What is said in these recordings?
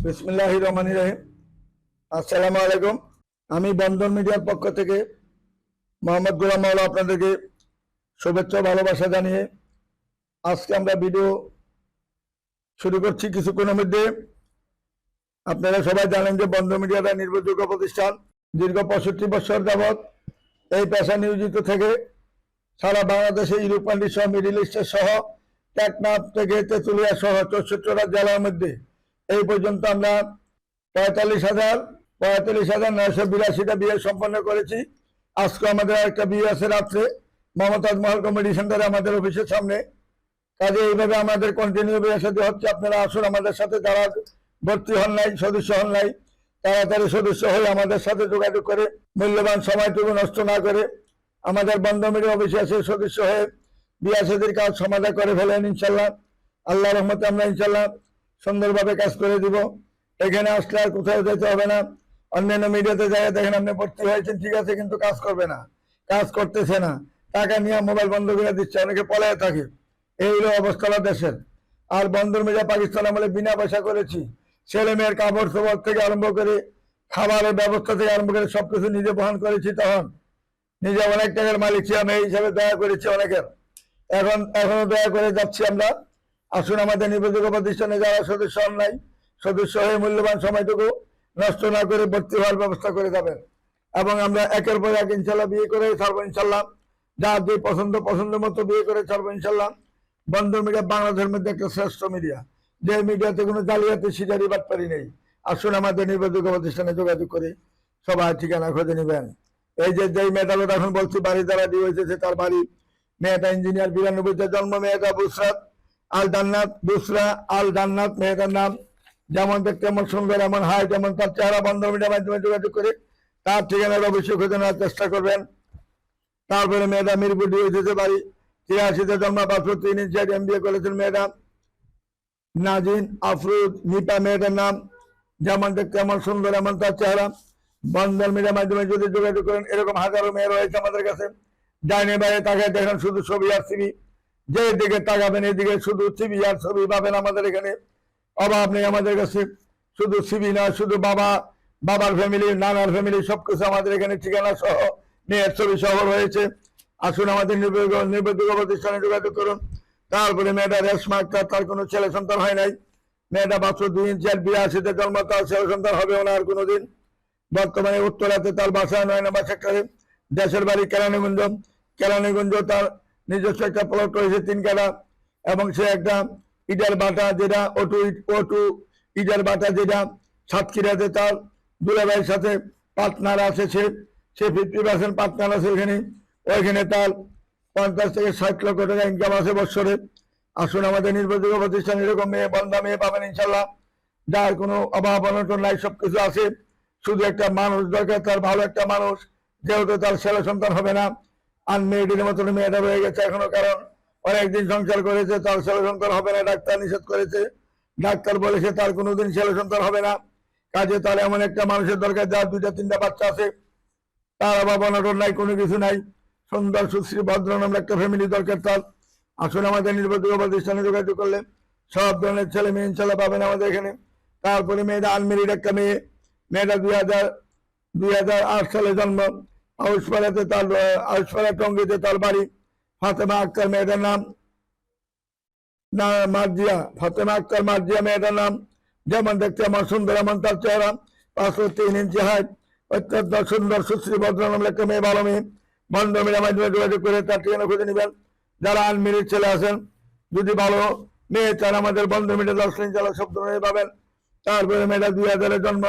বিসমিল্লাহির রহমানির রহিম। আসসালামু আলাইকুম। আমি বন্ধন মিডিয়ার পক্ষ থেকে মোহাম্মদ গোলাম মাওলা আপনাদেরকে শুভেচ্ছা ভালোবাসা জানিয়ে আজকে আমরা ভিডিও শুরু করছি। কিছুক্ষণের মধ্যে আপনারা সবাই জানেন যে বন্ধন মিডিয়াটা নির্ভরযোগ্য প্রতিষ্ঠান। দীর্ঘ 65 বছর যাবৎ এই পেশা নিয়োজিত থেকে সারা বাংলাদেশে ইউরোপ কান্ট্রি সহ মিডিল ইস্টের সহ টেকনাফ থেকে তেঁতুলিয়া সহ 64টা জেলার মধ্যে এই পর্যন্ত আমরা 45,982টা বিয়ে সম্পন্ন করেছি। আজকে আমাদের একটা বিয়ে আছে রাত্রে মমতাজ মহল কমেডি সেন্টারে আমাদের অফিসের সামনে। কাজে এইভাবে আমাদের কন্টিনিউ বিয়ে সাথে হচ্ছে। আপনারা আসুন আমাদের সাথে, যারা ভর্তি হন নাই, সদস্য হন নাই, তাড়াতাড়ি সদস্য হয়ে আমাদের সাথে যোগাযোগ করে মূল্যবান সময়টুকু নষ্ট না করে আমাদের বন্ধন মিডিয়া অফিসে এসে সদস্য হয়ে বিয়ে সাথীর কাজ সমাধা করে ফেলেন। ইনশাল্লাহ আল্লাহ রহমতে আমরা ইনশাল্লাহ সুন্দরভাবে কাজ করে দিব। এখানে আসলে আর কোথাও যেতে হবে না। অন্যান্য মিডিয়াতে যাই দেখেন আপনি ভর্তি হয়েছেন, ঠিক আছে, কিন্তু কাজ করবে না, কাজ করতেছে না, টাকা নিয়ে মোবাইল বন্ধ করে দিচ্ছে, অনেকে পলায় থাকে। এই হলো অবস্থা দেশের। আর বন্ধন মিডিয়া পাকিস্তান আমলে বিনা পয়সা করেছি। ছেলে মেয়ের কাপড় চোপড় থেকে আরম্ভ করে খাবারের ব্যবস্থা থেকে আরম্ভ করে সবকিছু নিজে বহন করেছি। তখন নিজে অনেক টাকার মালিক ছিলাম, এই হিসাবে দয়া করেছি অনেকের। এখনো দয়া করে যাচ্ছি আমরা। আসুন আমাদের নির্ভরযোগ্য প্রতিষ্ঠানে যারা সদস্য হন নাই, সদস্য হয়ে মূল্যবান সময়টুকু নষ্ট না করে ভর্তি হওয়ার ব্যবস্থা করে যাবেন। এবং আমরা একের পর এক ইনশাল্লাহ বিয়ে করে ছাড়বো ইনশাল্লাহ। যার যে পছন্দ মতো বিয়ে করে ছাড়বো ইনশাল্লাহ। বন্ধন মিডিয়া বাংলাদেশের মধ্যে একটা শ্রেষ্ঠ মিডিয়া, যে মিডিয়াতে কোনো জালিয়াতি সিটারি বাটপারি নেই। আসুন আমাদের নির্ভরযোগ্য প্রতিষ্ঠানে যোগাযোগ করে সবাই ঠিকানা খুঁজে নেবেন। এই যে যেই মেয়েটার কথা এখন বলছি, বাড়ি দ্বারা দিয়ে হয়েছে, তার বাড়ি, মেয়েটা ইঞ্জিনিয়ার, 92-তে জন্ম, মেয়েটা বুসরা আল জান্নাত মেয়েটার নাম। যেমন দেখতে এমন সুন্দর, এমন হাইট, এমন তার চেহারা। বন্ধন মিডিয়ার মাধ্যমে যোগাযোগ করে তার ঠিকানাটা অবশ্যই খুঁজে নেওয়ার চেষ্টা করবেন। তারপরে মেয়েটা মিরপুর দিয়ে হয়েছে বাড়ি, 83-তে জন্ম, 503 ইঞ্চি MBA করেছেন মেয়েটা। নাজিন আফরুজ নিপা মেয়েটার নাম। যেমন দেখতে এমন সুন্দর, এমন তার চেহারা। বন্ধন মিডিয়ার মাধ্যমে যদি যোগাযোগ করেন, এরকম হাজারো মেয়ে রয়েছে আমাদের কাছে। ডাইনে বাইরে তাকায় দেখেন শুধু ছবি আর সিবি। যে দিকে তাকাবেন এদিকে শুধু সিবি আর ছবি পাবেন আমাদের এখানে। অভাব নেই আমাদের কাছে। শুধু সিবি না, শুধু বাবার ফ্যামিলি, নানার ফ্যামিলি, সবকিছু আমাদের এখানে ঠিকানা সহ মেয়ের ছবি সহ রয়েছে। আসুন আমাদের নির্ভরযোগ্য প্রতিষ্ঠানে যোগাযোগ করুন। তারপরে মেয়েটা রেশমা আক্তার, তার কোনো ছেলে সন্তান হয় নাই। মেয়েটা 502 ইঞ্চি, 82-তে জন্ম, তার ছেলে সন্তান হবেও না আর কোনোদিন। বর্তমানে উত্তরাতে তার বাসা 9 নম্বর সেক্টরে। দেশের বাড়ি কেরানীগঞ্জ। তার নিজস্ব একটা প্লট রয়েছে 3 কাঠা। এবং সে একটা ইটার বাটা, যেটা ওটু ইটার বাটা, যেটা সাতক্ষীরাতে তার দুলাভাইয়ের সাথে পার্টনার আছে। সে 50% পার্টনার আছে ওইখানে তার 50 থেকে 60 লক্ষ টাকা ইনকাম আছে বছরে। আসুন আমাদের নির্ভরযোগ্য প্রতিষ্ঠান, এরকম মেয়ে বন্ধা মেয়ে পাবেন ইনশাল্লাহ। যার কোনো অভাব অনটন নাই, সবকিছু আছে। শুধু একটা মানুষ দরকার, তার ভালো একটা মানুষ। যেহেতু তার ছেলে সন্তান হবে না, আনমেরিডের মতন মেয়েটা রয়ে গেছে এখনো, কারণ অনেকদিন সংসার করেছে, তার ছেলে সন্তান হবে না। ডাক্তার নিষেধ করেছে, ডাক্তার বলেছে তার কোনোদিন ছেলে সন্তান হবে না। কাজে তার এমন একটা মানুষের দরকার যার 2-3টা বাচ্চা আছে, তার অভাব অনটন নাই, কোনো কিছু নাই। সুন্দর সুশ্রী ভদ্র নামের একটা ফ্যামিলি দরকার তার। আসুন আমাদের নির্ভরযোগ্য প্রতিষ্ঠানে যোগাযোগ করলে সব ধরনের ছেলে মেয়ে ইনশাল্লাহ পাবেন আমাদের এখানে। তারপরে মেয়েটা আনমেরিড একটা মেয়েটা 2008 সালে জন্ম। আউসপাড়া টঙ্গিতে তার বাড়ি। ফাতেমা আক্তার মেয়েটার নাম। ফাতেমা আক্তার মার্জিয়া মেয়েটার নাম। যেমন দেখতে এমন সুন্দর, এমন তার চেহারা। 503 ইঞ্চি হাইট, অত্যন্ত সুন্দর সুশ্রী ভদ্র নামের একটা মেয়ে, ভালো মেয়ে। বন্ধন মিডিয়ার মাধ্যমে যোগাযোগ করে তার ঠিকানা খুঁজে নেবেন। যারা আনমেরিড ছেলে আছেন, যদি ভালো মেয়ে চান, আমাদের বন্ধন মিডিয়া 10 লাইন চালা সব ধরনের পাবেন। তারপরে মেয়েটা 2000-এ জন্ম,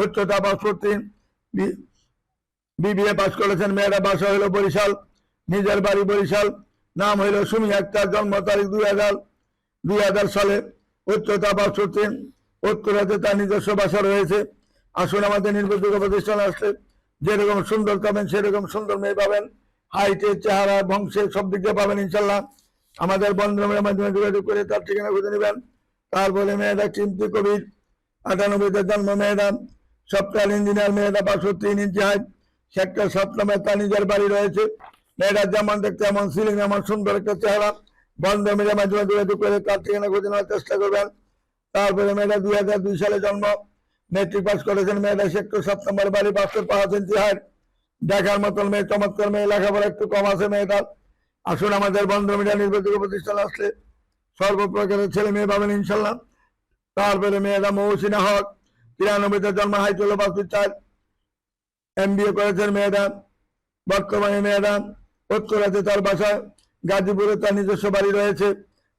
উচ্চতা 503, BBA পাস করেছেন। মেয়েটা বাসা হইল বরিশাল, নিজের বাড়ি বরিশাল। নাম হইল সুমি আক্তার, জন্ম তারিখ 2000 সালে, উচ্চতা 503। উত্তরাতে তার নিজস্ব বাসা রয়েছে। আসুন আমাদের নির্ভরযোগ্য প্রতিষ্ঠানে আসলে যেরকম সুন্দর পাবেন সেরকম সুন্দর মেয়ে পাবেন। হাইটে, চেহারা, বংশে, সব দিক দিয়ে পাবেন ইনশাল্লাহ। আমাদের বন্ধনের মাধ্যমে যোগাযোগ করে তার ঠিকানা খুঁজে নেবেন। তারপরে মেয়েটা চিমতি কবির, 98-তে জন্ম, মেয়েটা সফটওয়্যার ইঞ্জিনিয়ার। মেয়েটা 503 ইঞ্চি হাইট, সেক্টর 7 নম্বরে তার নিজের বাড়ি রয়েছে। মেয়েটা যেমন দেখতে এমন সিলিং, এমন সুন্দর একটা চেহারা। বন্ধন মিডিয়ার মাধ্যমে যোগাযোগ করে তার ঠিকানা খুঁজে নেওয়ার চেষ্টা করবেন। তারপরে মেয়েটা 2002 সালে জন্ম, মেট্রিক পাস করেছেন। মেয়েটা সেক্টর 7 নম্বর বাড়ি, 505 ইঞ্চি হাইট, দেখার মতন মেয়ে, চমৎকার মেয়ে, লেখাপড়া একটু কম আছে মেয়েটার। আসুন আমাদের বন্ধন মিডিয়া নির্ভরযোগ্য প্রতিষ্ঠান আসলে সর্বপ্রকারের ছেলে মেয়ে পাবেন ইনশাল্লাহ। তারপরে মেয়েটা মৌসিনা হক, 93-তে জন্ম, হাইট হলো 5 ফিট 4, MBA করেছেন মেয়েটা। বর্তমানে মেয়েটা উত্তরাতে তার বাসায়, গাজীপুরে তার নিজস্ব বাড়ি রয়েছে।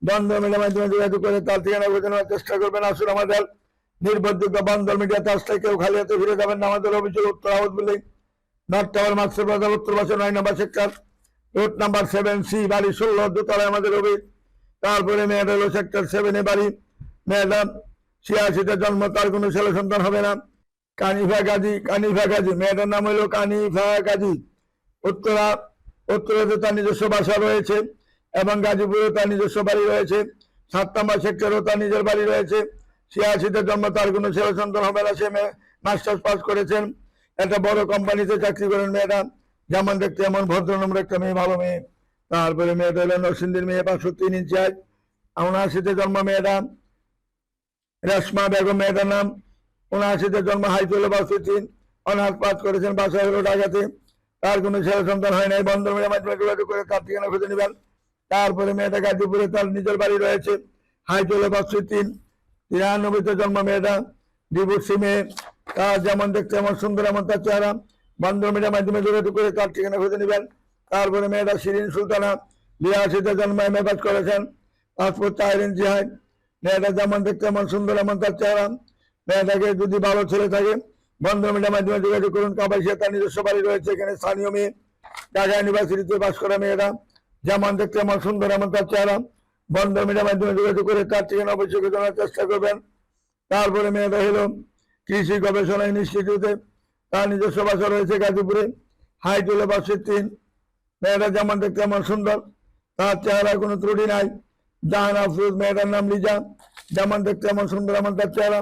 বন্ধন মিডিয়ার মাধ্যমে যোগাযোগ করে তার ঠিকানা বোঝানোর চেষ্টা করবেন। আসুন আমাদের নির্ভরযোগ্য বন্ধন মিডিয়া, তার থেকে কেউ খালি হাতে ফিরে যাবেন না। আমাদের অভিযোগ উত্তর out building, north tower, master বাজার, উত্তর পাশে 9 নম্বর সেক্টর, রোড নাম্বার 7C, বাড়ি 16, দোতলায় আমাদের অভিযোগ। তারপরে মেয়েটা হলো সেক্টর 7-এ বাড়ি। মেয়েটা 86-তে জন্ম, তার কোনো ছেলে সন্তান হবে না। কানিফা গাজী, মেয়েটার নাম হলো কানিফা গাজী। উত্তরাতে তার নিজস্ব বাসা রয়েছে এবং গাজীপুরে তার নিজস্ব বাড়ি রয়েছে। 7 নম্বর সেক্টরেও তার নিজের বাড়ি রয়েছে। 86-তে জন্ম, তার কোনো ছেলে সন্তান হবে না। সে মাস্টার্স পাস করেছেন, একটা বড় কোম্পানিতে চাকরি করেন মেয়েটা। যেমন দেখতে এমন ভদ্রনম্র একটা মেয়ে, ভালো মেয়ে। তারপরে মেয়েটা হলো নরসিংদীর মেয়ে, 503 ইঞ্চি হাইট, 79-তে জন্ম মেয়েটা। রেশমা বেগম মেয়েটার নাম, 79-তে জন্ম, হাইট হলো 5 ফিট 3, অনার্স পাস করেছেন, বাসা হলো ঢাকাতে। তার কোনো ছেলে সন্তান হয় নাই। বন্ধন মিডিয়ার মাধ্যমে যোগাযোগ করে তার ঠিকানা খুঁজে নেবেন। তারপরে মেয়েটা গাজীপুরে তার নিজের বাড়ি রয়েছে, হাইট হলো 5 ফিট 3, 93-তে জন্ম মেয়েটা, ডিভোর্সি মেয়ে। তার যেমন দেখতে এমন সুন্দর, এমন তার চেহারা। বন্ধন মিডিয়ার মাধ্যমে যোগাযোগ করে তার ঠিকানা খুঁজে নেবেন। তারপরে মেয়েটা শিরিন সুলতানা, 82-তে জন্ম, MA পাস করেছেন, পাসপোর্ট 4 ইঞ্চি হাইট। মেয়েটা যেমন দেখতে এমন সুন্দর, এমন তার চেহারা। মেয়েটাকে যদি ভালো ছেলে থাকে বন্ধন মিডিয়ার মাধ্যমে যোগাযোগ করুন। কাবাইশিয়া তার নিজস্ব বাড়ি রয়েছে, এখানে স্থানীয় মেয়ে, ঢাকা ইউনিভার্সিটিতে পাস করা মেয়েটা। যেমন দেখতে এমন সুন্দর, এমন তার চেহারা। বন্ধন মিডিয়ার মাধ্যমে যোগাযোগ করে তার ঠিকানা অবশ্যই জানার চেষ্টা করবেন। তারপরে মেয়েটা হলো কৃষি গবেষণা ইনস্টিটিউটে, তার নিজস্ব বাসা রয়েছে গাজীপুরে, হাইট হলো 5 ফিট 3। মেয়েটা যেমন দেখতে এমন সুন্দর, তার চেহারা কোনো ত্রুটি নাই। জাহান আফরোজ, মেয়েটার নাম লিজা, যেমন দেখতে এমন সুন্দর, এমন তার চেহারা।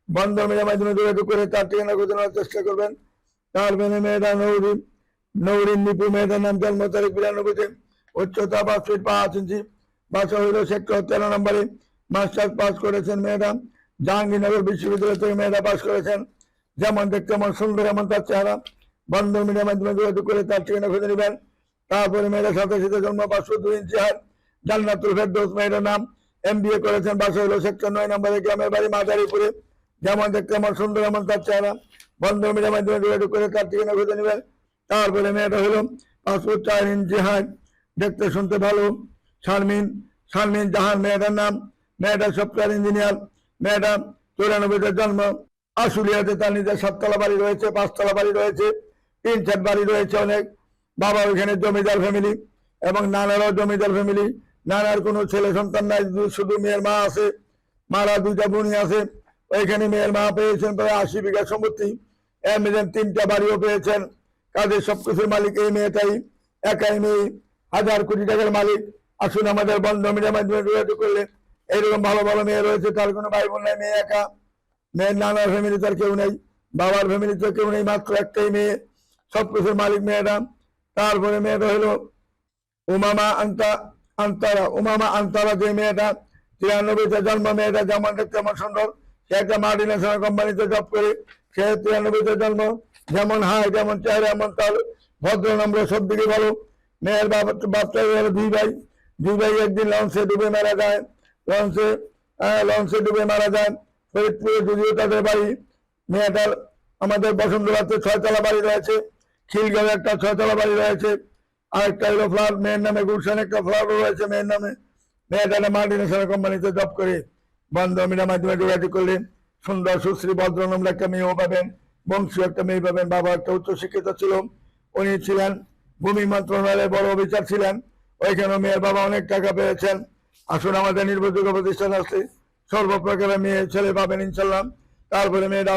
বন্ধন মিডিয়ার মাধ্যমে যোগাযোগ করে তার ঠিকানা খুঁজে নেওয়ার চেষ্টা করবেন। তারপরে মেয়েটা নৌরিন নিপু, মেয়েটার নাম, জন্ম তারিখ 92-তে, উচ্চতা 5 ফিট 5 ইঞ্চি, বাসা হইল সেক্টর 13 নম্বরে, মাস্টার্স পাস করেছেন মেয়েটা। জাহাঙ্গীরনগর বিশ্ববিদ্যালয় থেকে মেয়েটা পাস করেছেন। যেমন দেখতে এমন সুন্দর, এমন তার চেহারা। বন্ধন মিডিয়ার মাধ্যমে যোগাযোগ করে তার ঠিকানা খুঁজে নেবেন। তারপরে মেয়েটা 87-তে জন্ম, 502 ইঞ্চি হাইট, জান্নাতুল ফেরদৌস মেয়েটার নাম, MBA করেছেন, বাসা হলো সেক্টর 9 নম্বরে, গ্রামের বাড়ি মাদারীপুরে। যেমন দেখতে এমন সুন্দর, এমন তার চেহারা। বন্ধন মিডিয়ার মাধ্যমে যোগাযোগ করে তার ঠিকানা খুঁজে নেবেন। তারপরে মেয়েটা হলো পাসপোর্ট 4 ইঞ্চি হাইট, দেখতে শুনতে ভালো, শারমিন জাহান মেয়েটার নাম। মেয়েটা সফটওয়্যার ইঞ্জিনিয়ার। মেয়েটা 94-তে জন্ম, আশুলিয়াতে তার নিজের 7 তলা বাড়ি রয়েছে, 5 তলা বাড়ি রয়েছে, 3 ছাদ বাড়ি রয়েছে অনেক। বাবা ওইখানে জমিদার ফ্যামিলি এবং নানারও জমিদার ফ্যামিলি। নানার কোনো ছেলে সন্তান নাই, শুধু মেয়ের মা আছে। মারা 2টা বোনই আছে। ওইখানে মেয়ের মা পেয়েছেন প্রায় 80 বিঘা সম্পত্তি, এমন 3টা বাড়িও পেয়েছেন। কাজের সবকিছুর মালিক এই মেয়েটাই, একাই মেয়ে, 1000 কোটি টাকার মালিক। আসুন আমাদের বন্ধন মিডিয়ার মাধ্যমে যোগাযোগ করলে এইরকম ভালো ভালো মেয়ে রয়েছে। তার কোনো ভাই বোন নাই, মেয়ে একা। মেয়ের নানার ফ্যামিলি তার কেউ নেই, বাবার ফ্যামিলিতে কেউ নেই, মাত্র একটাই মেয়ে, সবকিছুর মালিক মেয়েটা। তারপরে মেয়েটা হলো উমামা আন্তারা, যে মেয়েটা 93-তে জন্ম। মেয়েটা যেমন দেখতে তেমন সুন্দর, সে একটা মাল্টিনেশনাল কোম্পানিতে জব করে। সে 93-তে জন্ম, যেমন হাইট, যেমন চেহারা, এমন তার ভদ্র নম্র, সব দিকে ভালো। মেয়ের বাচ্চা হলো 2 ভাই। 2 ভাই একদিন লঞ্চে ডুবে মারা যায়। লঞ্চে ডুবে মারা যায়। ফরিদপুরে যদিও তাদের বাড়ি। মেয়েটার আমাদের বসন্তলাতে 6 তলা বাড়ি রয়েছে, খিলগাঁওয়ে একটা 6 তলা বাড়ি রয়েছে, আরেকটা হলো ফ্ল্যাট মেয়ের নামে, গুলশান একটা ফ্ল্যাটও রয়েছে মেয়ের নামে। মেয়েটা একটা মাল্টিনেশনাল কোম্পানিতে জব করে। বন্ধন মিডিয়ার মাধ্যমে যোগাযোগ করলে সুন্দর সুশ্রী ভদ্রনম্র একটা মেয়েও পাবেন, বংশীয় একটা মেয়ে পাবেন। বাবা একটা উচ্চশিক্ষিত ছিল, উনি ছিলেন ভূমি মন্ত্রণালয়ের বড় অফিসার ছিলেন। ওইখানে মেয়ের বাবা অনেক টাকা পেয়েছেন। আসুন আমাদের নির্ভরযোগ্য প্রতিষ্ঠান আসছে সর্বপ্রকারের মেয়ে ছেলে পাবেন ইনশাল্লাহ। তারপরে মেয়েরা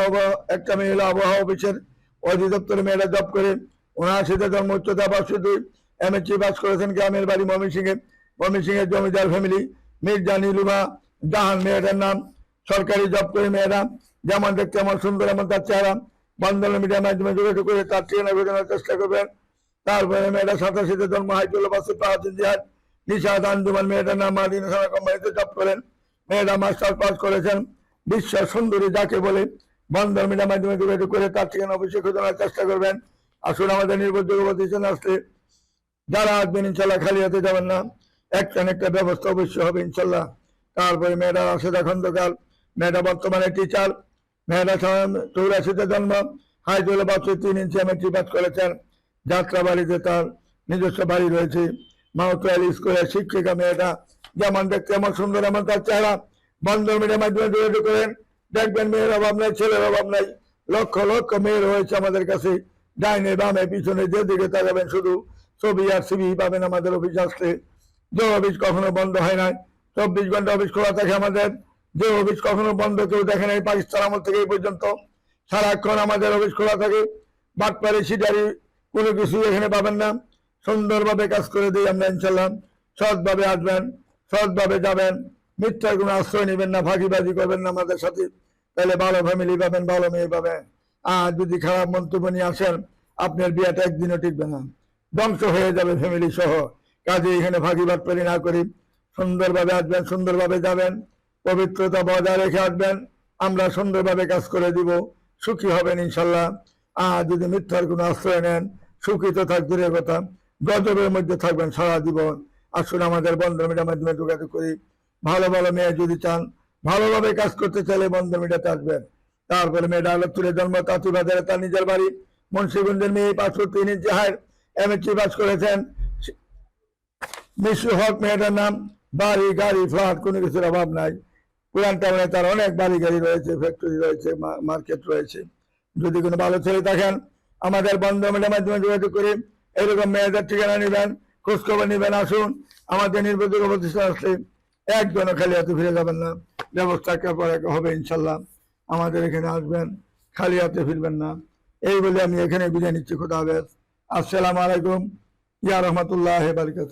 একটা মেয়ে হলো আবহাওয়া অফিসের অধিদপ্তরে মেয়েরা জব করে। 79-তে জন্ম, উচ্চতা 502, MSc পাস করেছেন, গ্রামের বাড়ি ময়মনসিংহের জমিদার ফ্যামিলি। মির্জা নীলুমা জাহান মেয়েটার নাম, সরকারি জব করে মেয়েরা। যেমন দেখতে এমন সুন্দর, এমন তার চেহারা। বন্ধন মিডিয়ার মাধ্যমে যোগাযোগ করে তার ঠিকানা বোঝানোর চেষ্টা করবেন। তারপরে মেয়েটা 87-তে জন্ম, হাইট হলো 5 ফিট 5 ইঞ্চি হাইট, নিশাদ আঞ্জুমান মেয়েটার নাম, মাল্টিনেশনাল কোম্পানিতে জব করেন। মেয়েটা মাস্টার্স পাস করেছেন, বিশ্ব সুন্দরী যাকে বলে বন্ধন মিডিয়ার মাধ্যমে যোগাযোগ করে তার ঠিকানা অবশ্যই খোঁজানোর চেষ্টা করবেন। আসুন আমাদের নির্ভরযোগ্য প্রতিষ্ঠানে আসলে যারা আসবেন ইনশাল্লাহ খালি হাতে যাবেন না, একটা না একটা ব্যবস্থা অবশ্যই হবে ইনশাল্লাহ। তারপরে মেয়েরা রাশেদা খন্দকার, মেয়েরা বর্তমানে টিচার, মেয়েরা 84-তে জন্ম, হাইট হলো 3 ইঞ্চি মেট্রিক পাস করেছেন। যাত্রাবাড়িতে তার নিজস্ব বাড়ি রয়েছে। মাউথওয়েল স্কুলের শিক্ষিকা মেয়েটা, যেমন দেখতে এমন সুন্দর এমন তার চেহারা। বন্ধন মিডিয়ার মাধ্যমে যোগাযোগ করেন, দেখবেন মেয়ের অভাব নাই, ছেলের অভাব নাই। লক্ষ লক্ষ মেয়ে রয়েছে আমাদের কাছে, ডাইনে বামে পিছনে যেদিকে তাকাবেন শুধু ছবি আর সিবি পাবেন আমাদের অফিস আসলে। যে অফিস কখনো বন্ধ হয় নাই, 24 ঘন্টা অফিস খোলা থাকে আমাদের। যে অফিস কখনো বন্ধ কেউ দেখে নাই পাকিস্তান আমল থেকে এই পর্যন্ত, সারাক্ষণ আমাদের অফিস খোলা থাকে। বাটপারি সিটারি কোনো কিছু এখানে পাবেন না। সুন্দরভাবে কাজ করে দিই আমরা ইনশাল্লাহ। সৎভাবে আসবেন, সৎভাবে যাবেন, মিথ্যার কোনো আশ্রয় নেবেন না, ফাঁকিবাজি করবেন না আমাদের সাথে, তাহলে ভালো ফ্যামিলি পাবেন, ভালো মেয়ে পাবেন। আর যদি খারাপ মন্তব্য নিয়ে আসেন, আপনার বিয়েটা একদিনও টিকবে না, ধ্বংস হয়ে যাবে ফ্যামিলি সহ। কাজে এখানে ফাঁকিবাদ করি না করি, সুন্দরভাবে আসবেন, সুন্দরভাবে যাবেন, পবিত্রতা বজায় রেখে আসবেন। আমরা সুন্দরভাবে কাজ করে দিব, সুখী হবেন ইনশাল্লাহ। আর যদি মিথ্যার কোনো আশ্রয় নেন, সুখী তো থাকবে কথা, গজবের মধ্যে থাকবেন সারা জীবন। আসুন আমাদের বন্ধন মিডিয়ার মাধ্যমে যোগাযোগ করি। ভালো ভালো মেয়ে যদি চান, ভালোভাবে কাজ করতে চাইলে বন্ধন মিডিয়াতে আসবেন। তারপরে মেয়েটা আলোচুরে জন্ম, তাঁতিবাজারে তার নিজের বাড়ি। মুন্সিগঞ্জের মেয়ে 503 ইঞ্চি হাইট, এমএসসি পাস করেছেন। মিশু হক মেয়েটার নাম। বাড়ি গাড়ি ফ্ল্যাট কোনো কিছুর অভাব নাই। পুরান টাউনে তার অনেক বাড়ি গাড়ি রয়েছে, ফ্যাক্টরি রয়েছে, মার্কেট রয়েছে। যদি কোনো ভালো ছেলে থাকেন, আমাদের বন্ধন মিডিয়ার মাধ্যমে যোগাযোগ করে এরকম মেয়েদের ঠিকানা নেবেন, খোঁজখবর নেবেন। আসুন আমাদের নির্ভরযোগ্য প্রতিষ্ঠান আসলে একজনও খালি হাতে ফিরে যাবেন না, ব্যবস্থা হবে ইনশাল্লাহ। আমাদের এখানে আসবেন, খালি হাতে ফিরবেন না। এই বলে আমি এখানে বিদায় নিচ্ছি। খোদা হাফেজ। আসসালামু আলাইকুম ইয়া রহমতুল্লাহ বারাকাতুহু।